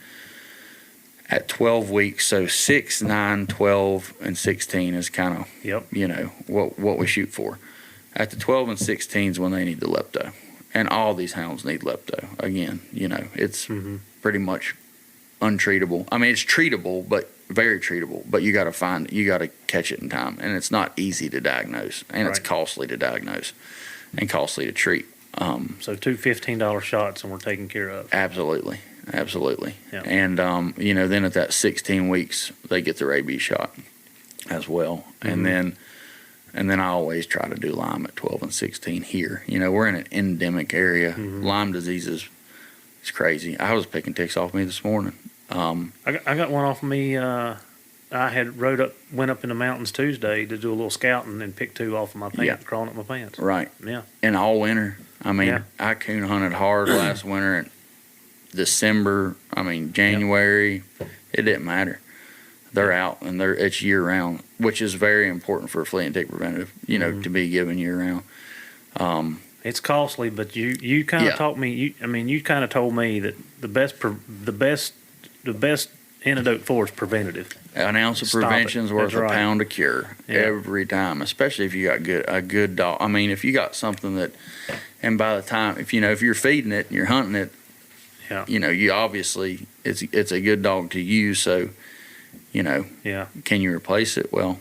at 12 weeks, so 6, 9, 12, and 16 is kind of, you know, what we shoot for. At the 12 and 16 is when they need the lepto. And all these hounds need lepto. Again, you know, it's pretty much untreatable. I mean, it's treatable, but very treatable. But you got to catch it in time. And it's not easy to diagnose. And it's costly to diagnose and costly to treat. So 2 $15 shots and we're taken care of. Absolutely. Yeah. And, you know, then at that 16 weeks, they get their rabies shot as well. And then I always try to do Lyme at 12 and 16 here. You know, we're in an endemic area. Lyme disease is crazy. I was picking ticks off me this morning. I got one off of me. I had went up in the mountains Tuesday to do a little scouting and picked 2 off of my pants, crawling up my pants. Right. Yeah. And all winter. I mean, I coon hunted hard last winter, and December, January, it didn't matter. They're out, and it's year round, which is very important for a flea and tick preventative, you know, to be given year round. It's costly, but you kind of taught me. You kind of told me that the best antidote for is preventative. An ounce of prevention is worth a pound of cure every time, especially if you got a good dog. I mean, if you got something that, and by the time if you're feeding it and you're hunting it, you know, you obviously it's a good dog to use. So, you know, can you replace it? Well,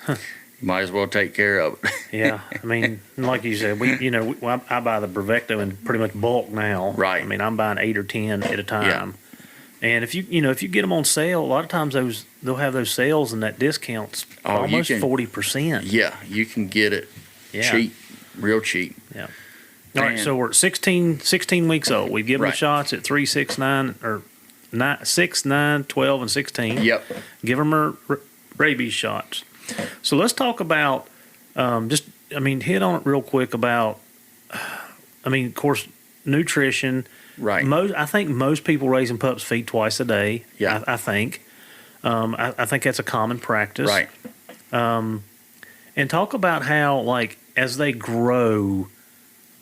you might as well take care of it. Yeah, I mean, like you said, I buy the Bravecto in pretty much bulk now. Right. I mean, I'm buying 8 or 10 at a time. And if you get them on sale, a lot of times they'll have those sales and that discount's almost 40%. Yeah, you can get it cheap, real cheap. Yeah. All right, so we're 16 weeks old. We give them the shots at 3, 6, 9, or 6, 9, 12, and 16. Yep. Give them our rabies shots. So let's talk about hit on it real quick about, of course, nutrition. Right. I think most people raising pups feed twice a day. Yeah. I think. I think that's a common practice. Right. And talk about how, like, as they grow,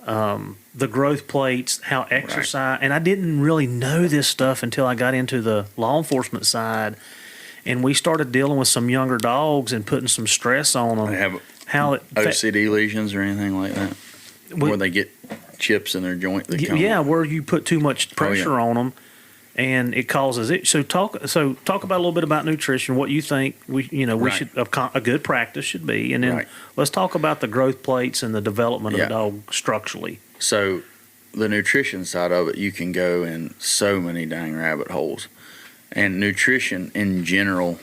the growth plates, how exercise, and I didn't really know this stuff until I got into the law enforcement side, and we started dealing with some younger dogs and putting some stress on them. They have OCD lesions or anything like that, where they get chips in their joint. Where you put too much pressure on them, and it causes it. So talk about a little bit about nutrition. What you think we should a good practice should be, and then let's talk about the growth plates and the development of the dog structurally. So the nutrition side of it, you can go in so many dang rabbit holes, and nutrition in general,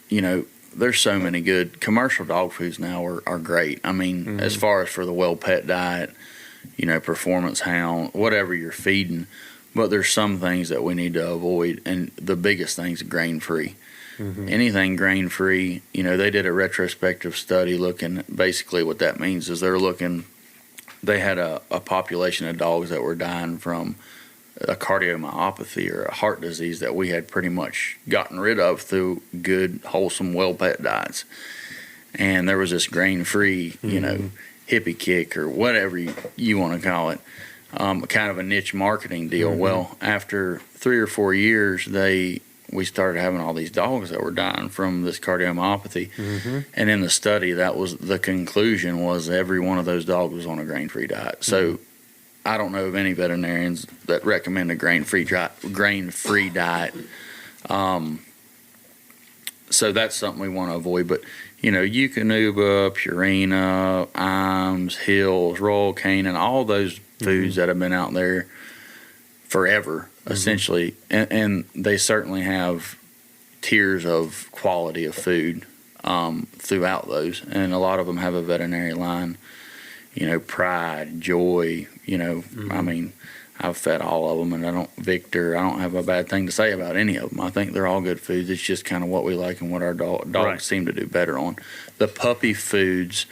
there's so many good commercial dog foods now are great. I mean, as far as for the well pet diet, performance hound, whatever you're feeding, but there's some things that we need to avoid, and the biggest thing's grain-free. Anything grain-free, they did a retrospective study looking, basically what that means is they had a population of dogs that were dying from a cardiomyopathy or a heart disease that we had pretty much gotten rid of through good, wholesome, well pet diets. And there was this grain-free, hippie kick or whatever you want to call it, kind of a niche marketing deal. Well, after 3 or 4 years, we started having all these dogs that were dying from this cardiomyopathy. And in the study, that was the conclusion, was every one of those dogs was on a grain-free diet. So I don't know of any veterinarians that recommend a grain-free diet. So that's something we want to avoid. But Eukanuba, Purina, Iams, Hills, Royal Canin, all those foods that have been out there forever, essentially, and they certainly have tiers of quality of food throughout those, and a lot of them have a veterinary line. Pride, Joy, I mean, I've fed all of them, and I don't have a bad thing to say about any of them. I think they're all good foods. It's just kind of what we like and what our dogs seem to do better on. The puppy foods,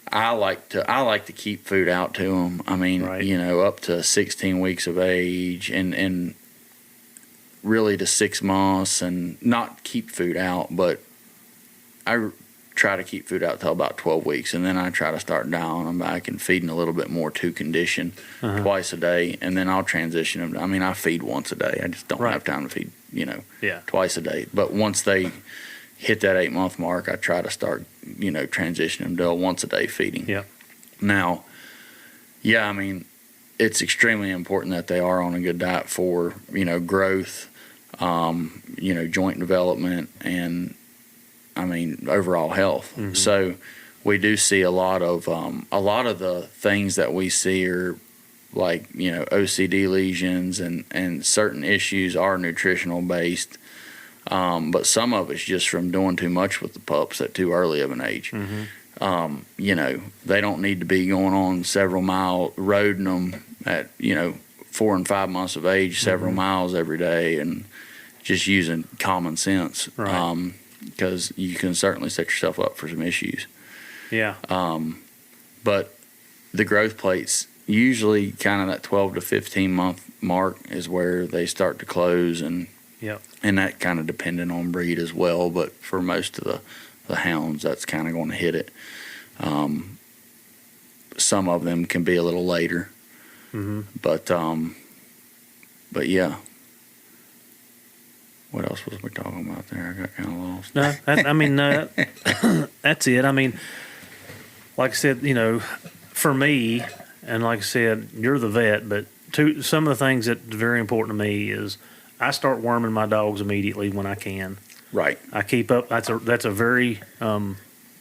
I like to keep food out to them. I mean, up to 16 weeks of age and really to 6 months, and not keep food out, but I try to keep food out till about 12 weeks, and then I try to start dialing them back and feeding a little bit more to condition twice a day, and then I'll transition them. I mean, I feed once a day. I just don't have time to feed, twice a day. But once they hit that 8-month mark, I try to start, transitioning them to a once a day feeding. Yeah. Now, I mean, it's extremely important that they are on a good diet for, growth, joint development, and I mean, overall health. Mm-hmm. So we do see a lot of the things that we see are like, OCD lesions and certain issues are nutritional based. But some of it's just from doing too much with the pups at too early of an age. Mm-hmm. They don't need to be going on several mile roading them at, 4 and 5 months of age, several miles every day, and just using common sense. Right. Because you can certainly set yourself up for some issues. Yeah. But the growth plates, usually kind of that 12 to 15 month mark is where they start to close, and that kind of depending on breed as well. But for most of the hounds, that's kind of going to hit it. Some of them can be a little later. Mm-hmm. But yeah. What else was we talking about there? I got kind of lost. No, that's it. I mean, like I said, for me, and like I said, you're the vet, but some of the things that's very important to me is I start worming my dogs immediately when I can. Right. I keep up. That's a very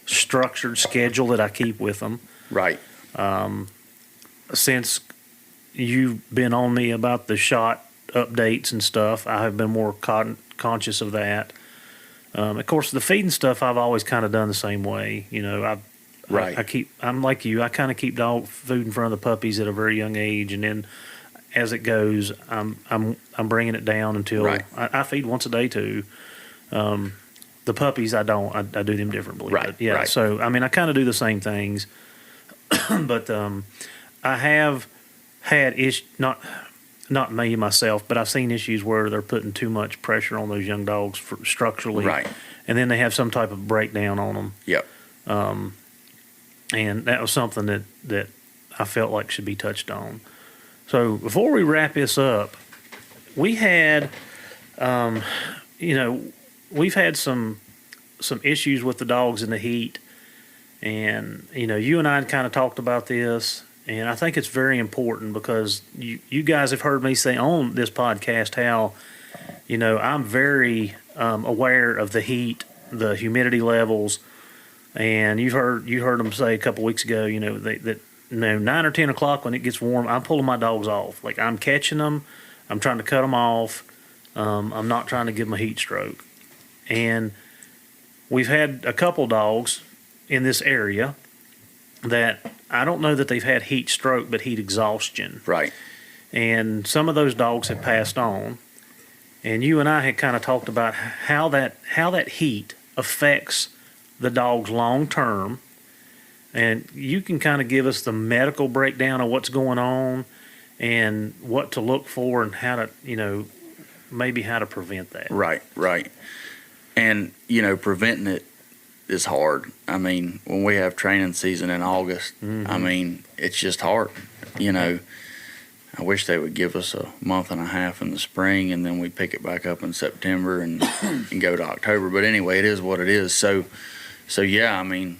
structured schedule that I keep with them. Right. Since you've been on me about the shot updates and stuff, I have been more conscious of that. Of course, the feeding stuff I've always kind of done the same way. I'm like you. I kind of keep dog food in front of the puppies at a very young age, and then as it goes, I'm bringing it down until I feed once a day too. The puppies I don't. I do them differently. Right. But yeah. Right. So I mean, I kind of do the same things, but I have had not me myself, but I've seen issues where they're putting too much pressure on those young dogs structurally, and then they have some type of breakdown on them. Yep. And that was something that I felt like should be touched on. So before we wrap this up, we had, we've had some issues with the dogs in the heat, and you and I kind of talked about this. And I think it's very important because you guys have heard me say on this podcast how, I'm very aware of the heat, the humidity levels, and you heard them say a couple weeks ago, that 9 or 10 o'clock when it gets warm, I'm pulling my dogs off. Like I'm catching them, I'm trying to cut them off. I'm not trying to give them a heat stroke. And we've had a couple dogs in this area that I don't know that they've had heat stroke, but heat exhaustion. Right. And some of those dogs have passed on. And you and I had kind of talked about how that heat affects the dogs long term. And you can kind of give us the medical breakdown of what's going on and what to look for and how to, maybe how to prevent that. Right. And, preventing it is hard. I mean, when we have training season in August, I mean, it's just hard. I wish they would give us a month and a half in the spring, and then we pick it back up in September and go to October. But anyway, it is what it is. So yeah, I mean,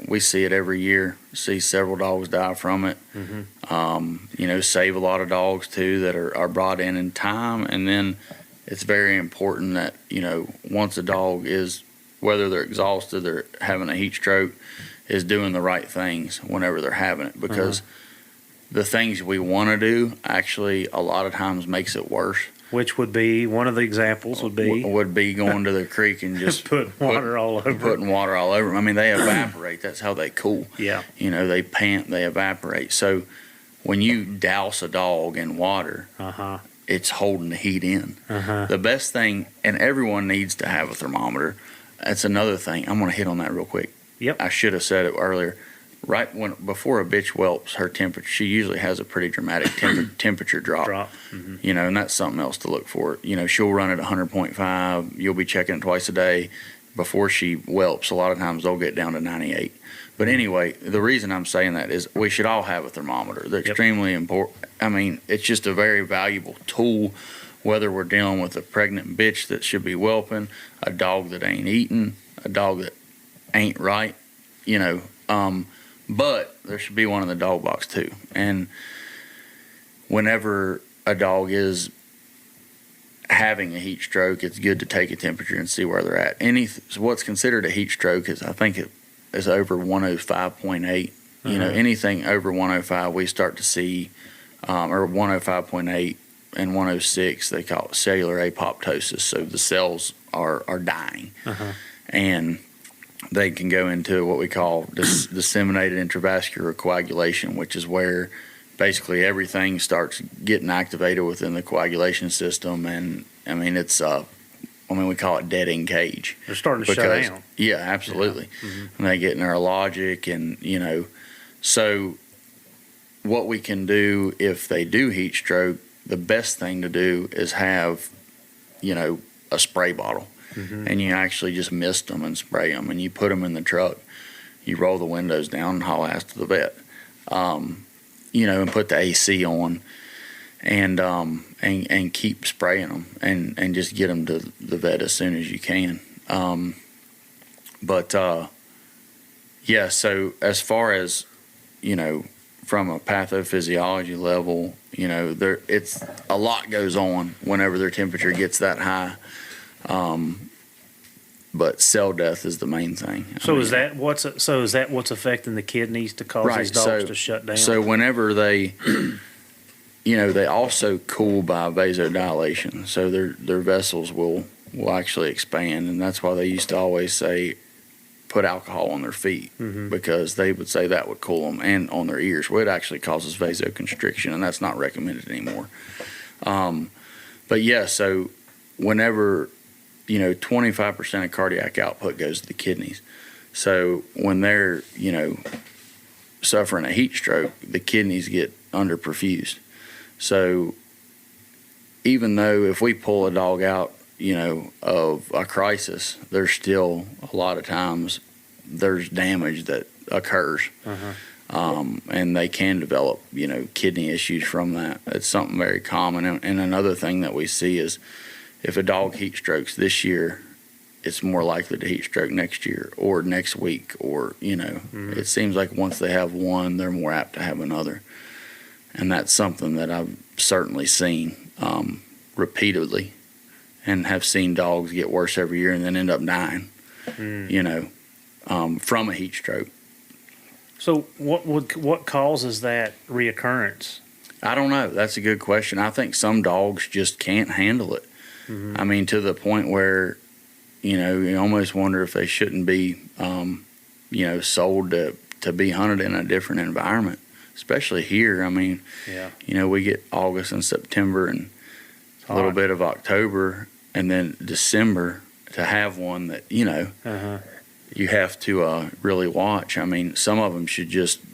we see it every year. See several dogs die from it. Mm-hmm. Save a lot of dogs too that are brought in time. And then it's very important that once a dog is, whether they're exhausted or having a heat stroke, is doing the right things whenever they're having it, because the things we want to do actually a lot of times makes it worse. Which would be, one of the examples would be? Would be going to the creek and just putting water all over putting water all over them. I mean, they evaporate. That's how they cool. Yeah. You know, they pant, they evaporate. So when you douse a dog in water, it's holding the heat in. The best thing, and everyone needs to have a thermometer. That's another thing. I'm going to hit on that real quick. Yep. I should have said it earlier. Right before a bitch whelps, her temperature, she usually has a pretty dramatic temperature drop. You know, and that's something else to look for. You know, she'll run at 100.5. You'll be checking it twice a day. Before she whelps, a lot of times they'll get down to 98. But anyway, the reason I'm saying that is we should all have a thermometer. They're extremely important. I mean, it's just a very valuable tool, whether we're dealing with a pregnant bitch that should be whelping, a dog that ain't eating, a dog that ain't right, you know. But there should be one in the dog box too. And whenever a dog is having a heat stroke, it's good to take a temperature and see where they're at. So what's considered a heat stroke is, I think it is over 105.8. You know, anything over 105, we start to see, or 105.8 and 106, they call it cellular apoptosis. So the cells are dying. And they can go into what we call disseminated intravascular coagulation, which is where basically everything starts getting activated within the coagulation system. And I mean, we call it dead in cage. They're starting to shut down. Yeah, absolutely. And they get neurologic, and, you know, so what we can do if they do heat stroke, the best thing to do is have, you know, a spray bottle. And you actually just mist them and spray them, and you put them in the truck. You roll the windows down and haul ass to the vet, you know, and put the AC on, and keep spraying them, and just get them to the vet as soon as you can. Yeah. So as far as, you know, from a pathophysiology level, you know, it's a lot goes on whenever their temperature gets that high. But cell death is the main thing. Is that what's affecting the kidneys to cause these dogs to shut down? So whenever they, you know, they also cool by vasodilation. So their vessels will actually expand, and that's why they used to always say put alcohol on their feet, because they would say that would cool them, and on their ears. Well, it actually causes vasoconstriction, and that's not recommended anymore. But yeah, so whenever, you know, 25% of cardiac output goes to the kidneys. So when they're, you know, suffering a heat stroke, the kidneys get underperfused. So even though if we pull a dog out, you know, of a crisis, there's still a lot of times there's damage that occurs. And they can develop, you know, kidney issues from that. It's something very common. And another thing that we see is, if a dog heat strokes this year, it's more likely to heat stroke next year or next week, or, you know, it seems like once they have one, they're more apt to have another. And that's something that I've certainly seen repeatedly, and have seen dogs get worse every year and then end up dying, you know, from a heat stroke. So what causes that reoccurrence? I don't know. That's a good question. I think some dogs just can't handle it. I mean, to the point where, you know, you almost wonder if they shouldn't be, you know, sold to be hunted in a different environment, especially here. I mean, you know, we get August and September and a little bit of October, and then December, to have one that, you know, you have to really watch. I mean, some of them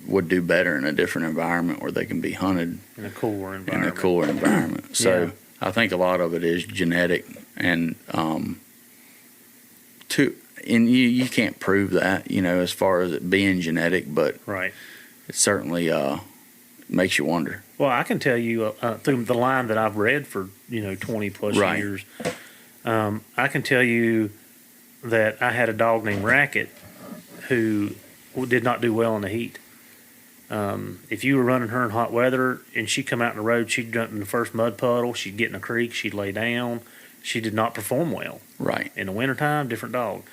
would do better in a different environment where they can be hunted in a cooler environment. So I think a lot of it is genetic, and you can't prove that, you know, as far as it being genetic, but it certainly makes you wonder. Well, I can tell you through the line that I've read for, you know, 20 plus years, I can tell you that I had a dog named Racket who did not do well in the heat. If you were running her in hot weather and she'd come out in the road, she'd jump in the first mud puddle, she'd get in a creek, she'd lay down. She did not perform well. In the wintertime, different dog.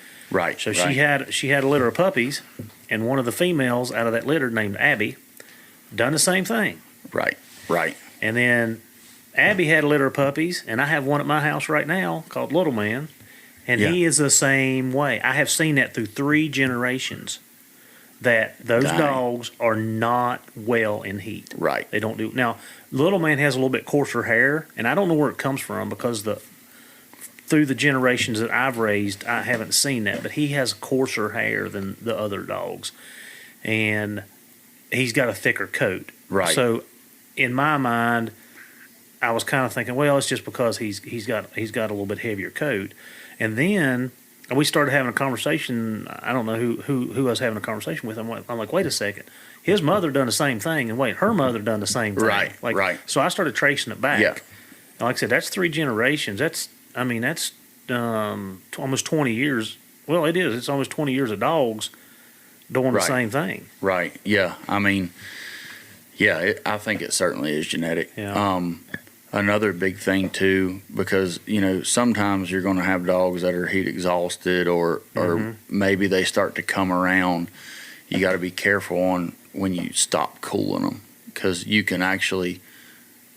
So she had a litter of puppies, and one of the females out of that litter, named Abby, done the same thing. Right. And then Abby had a litter of puppies, and I have one at my house right now called Little Man, and he is the same way. I have seen that through 3 generations, that those Dang. dogs are not well in heat. Right. They don't do. Now, Little Man has a little bit coarser hair, and I don't know where it comes from because through the generations that I've raised, I haven't seen that, but he has coarser hair than the other dogs, and he's got a thicker coat. Right. So, in my mind, I was kind of thinking, well, it's just because he's got a little bit heavier coat, and then we started having a conversation. I don't know who I was having a conversation with. I'm like, wait a second, his mother done the same thing, and wait, her mother done the same thing. Right. Like, right. So I started tracing it back. Yeah. And like I said, that's 3 generations. That's almost 20 years. Well, it is. It's almost 20 years of dogs doing the Right. same thing. Right. Yeah. I mean, yeah, I think it certainly is genetic. Yeah. Another big thing too, because sometimes you're going to have dogs that are heat exhausted, or maybe they start to come around. You got to be careful on when you stop cooling them, because you can actually,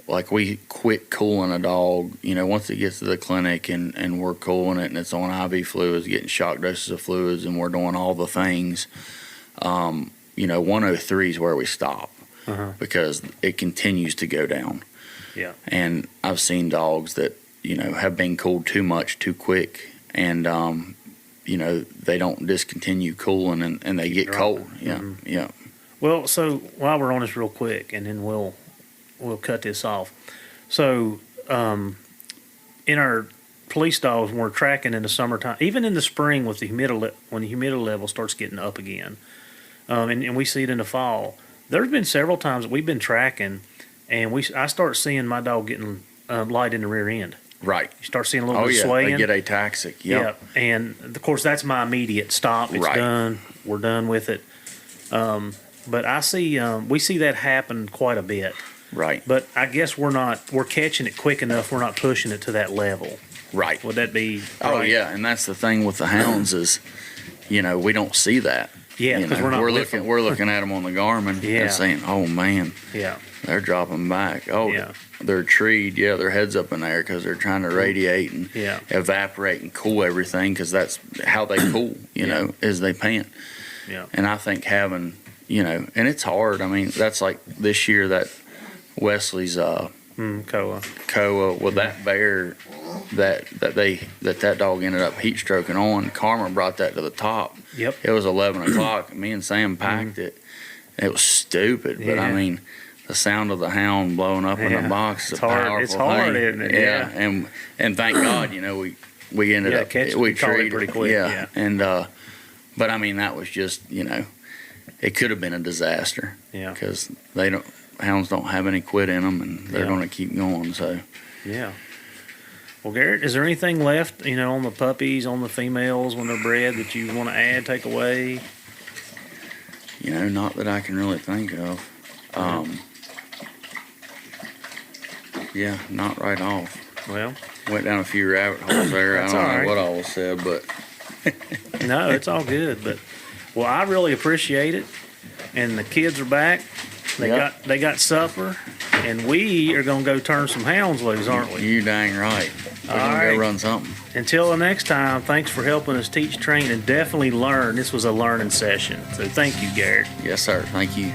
like, we quit cooling a dog. Once it gets to the clinic and we're cooling it and it's on IV fluids, getting shock doses of fluids, and we're doing all the things. 103 is where we stop, because it continues to go down. Yeah. And I've seen dogs that, have been cooled too much too quick, and, they don't discontinue cooling, and they get cold. Yeah. Mm-hmm. Yeah. Well, so while we're on this real quick, and then we'll cut this off. So, in our police dogs, when we're tracking in the summertime, even in the spring with the when the humidity level starts getting up again, and we see it in the fall, there's been several times that we've been tracking, and I start seeing my dog getting light in the rear end. Right. You start seeing a little bit of yeah, swaying. they get ataxic. Yep. Yeah, and of course that's my immediate stop. It's Right. done. We're done with it. But I see we see that happen quite a bit. Right. But I guess we're catching it quick enough. We're not pushing it to that level. Right. Would that be? Oh right? yeah, and that's the thing with the hounds is, we don't see that. Yeah, because we're not. We're looking at them on the Garmin and saying, "Oh man, Yeah. they're dropping back. Oh, Yeah. they're treed. Yeah, their heads up in the air because they're trying to radiate and Yeah. evaporate and cool everything, because that's how they cool. Is they pant. Yeah. And I think having, and it's hard. I mean, that's like this year that Wesley's Koa. Koa with that bear that dog ended up heat stroking on. Karma brought that to the top. Yep. It was 11 o'clock. Me and Sam packed it. It was stupid, but I Yeah. mean, the sound of the hound blowing up in the box is It's a hard. powerful It's hard, thing. isn't it? Yeah. And thank God, we ended up catch it, we caught it treated pretty quick. Yeah. And but I mean, that was just it could have been a disaster. Yeah. Because hounds don't have any quit in them, and they're going to keep going. So Yeah. Well, Garrett, is there anything left, on the puppies, on the females when they're bred that you want to add, take away? not that I can really think of. Yeah, not right off. Well, Went down a few rabbit holes there. I That's don't all know right. what all was said, but no, it's all good. But well, I really appreciate it. And the kids are back. They got supper, and we are gonna go turn some hounds loose, aren't we? you dang right. We're All gonna right. go run something. Until the next time, thanks for helping us teach, train, and definitely learn. This was a learning session. So thank you, Garrett. Yes, sir. Thank you.